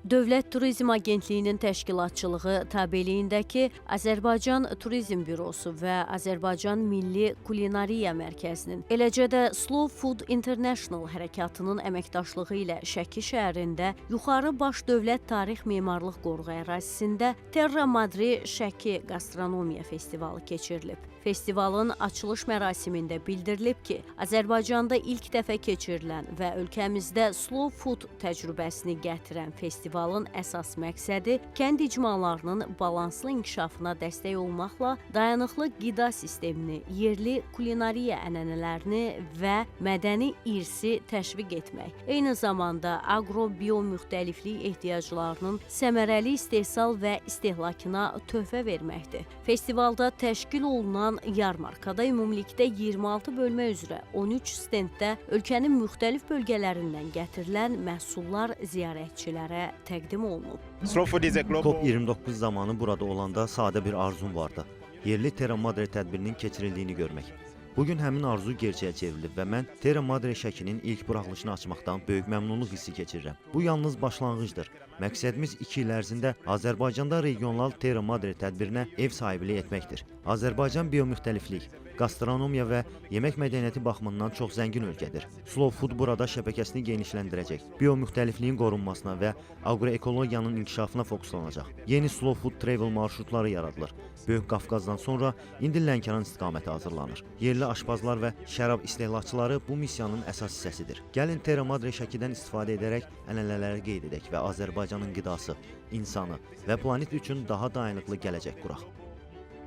Dövlət Turizm Agentliyinin təşkilatçılığı tabeliyindəki Azərbaycan Turizm Bürosu və Azərbaycan Milli Kulinariya Mərkəzinin, eləcə də Slow Food International hərəkatının əməkdaşlığı ilə Şəki şəhərində Yuxarı Baş Dövlət Tarix Memarlıq Qoruğu ərazisində Terra Madre Şəki Gastronomiya Festivalı keçirilib. Festivalın açılış mərasimində bildirilib ki, Azərbaycanda ilk dəfə keçirilən və ölkəmizdə slow food təcrübəsini gətirən festivalın əsas məqsədi kənd icmalarının balanslı inkişafına dəstək olmaqla dayanıqlı qida sistemini, yerli kulinariya ənənələrini və mədəni irsi təşviq etmək. Eyni zamanda aqro-biomüxtəliflik ehtiyaclarının səmərəli istehsal və istehlakına töhfə verməkdir. Festivalda təşkil olunan yarmarkada ümumilikdə 26 bölmə üzrə 13 stenddə ölkənin müxtəlif bölgələrindən gətirilən məhsullar ziyarətçilərə təqdim olunub. COP29 zamanı burada olanda sadə bir arzum vardı. Yerli Terra Madre tədbirinin keçirildiyini görmək. Bugün həmin arzu gerçəyə çevrilib və mən Terra Madre Şəkinin ilk buraxılışını açmaqdan böyük məmnunluq hissi keçirirəm. Bu yalnız başlanğıcdır. Məqsədimiz 2 il ərzində Azərbaycanda regional Terra Madre tədbirinə ev sahibliyi etməkdir. Azərbaycan biomüxtəliflik, gastronomiya və yemək mədəniyyəti baxımından çox zəngin ölkədir. Slow Food burada şəbəkəsini genişləndirəcək, biomüxtəlifliyin qorunmasına və aqroekologiyanın inkişafına fokuslanacaq. Yeni Slow Food Travel marşrutları yaradılır. Böyük Qafqazdan sonra indi Lənkəran istiqaməti hazırlanır. Yerli aşpazlar və şərab istehlakçıları bu missiyanın əsas hissəsidir. Gəlin Terra Madre Şəkidən istifadə edərək ənənələri qeyd edək və Azərbaycanın qidası, insanı və planet üçün daha dayanıqlı gələcək quraq.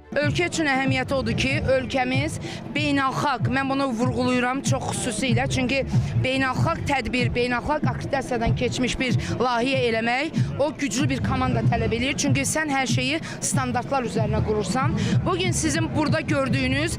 Ölkə üçün əhəmiyyəti odur ki, ölkəmiz beynəlxalq, mən bunu vurğulayıram çox xüsusilə, çünki beynəlxalq tədbir, beynəlxalq akkreditasiyadan keçmiş bir layihə eləmək, o güclü bir komanda tələb edir, çünki sən hər şeyi standartlar üzərinə qurursan. Bugün sizin burada gördüyünüz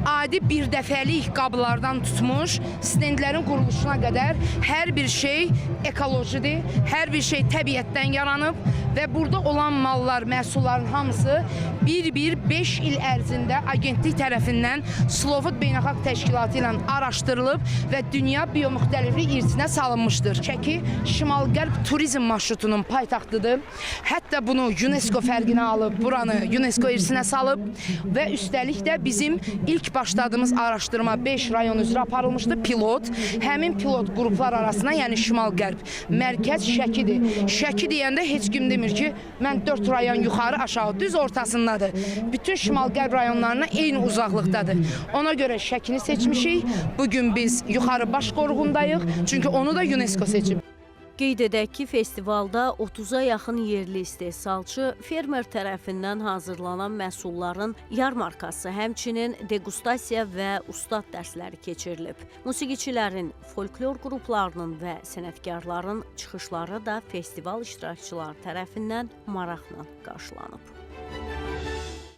adi bir dəfəlik qablardan tutmuş, stendlərin quruluşuna qədər hər bir şey ekolojidir, hər bir şey təbiətdən yaranıb və burada olan mallar, məhsulların hamısı bir 5 il ərzində agentlik tərəfindən Slow Food Beynəlxalq Təşkilatı ilə araşdırılıb və dünya biomüxtəliflik irsinə salınmışdır. Şəki şimal-qərb turizm marşrutunun paytaxtıdır. Hətta bunu UNESCO fərqinə alıb, buranı UNESCO irsinə salıb və üstəlik də bizim ilk başladığımız araşdırma 5 rayon üzrə aparılmışdı, pilot. Həmin pilot qruplar arasında, yəni şimal-qərb mərkəz Şəkidir. Şəki deyəndə heç kim demir ki, mən 4 rayon yuxarı aşağı düz ortasındadır. Bütün şimal-qərb rayonlarına eyni uzaqlıqdadır. Ona görə Şəkini seçmişik. Bugün biz yuxarı baş qoruğundayıq, çünki onu da UNESCO seçib. Qeyd edək ki, festivalda 30-a yaxın yerli istehsalçı, fermer tərəfindən hazırlanan məhsulların yarmarkası, həmçinin degustasiya və ustad dərsləri keçirilib. Musiqiçilərin, folklor qruplarının və sənətkarların çıxışları da festival iştirakçıları tərəfindən maraqla qarşılanıb.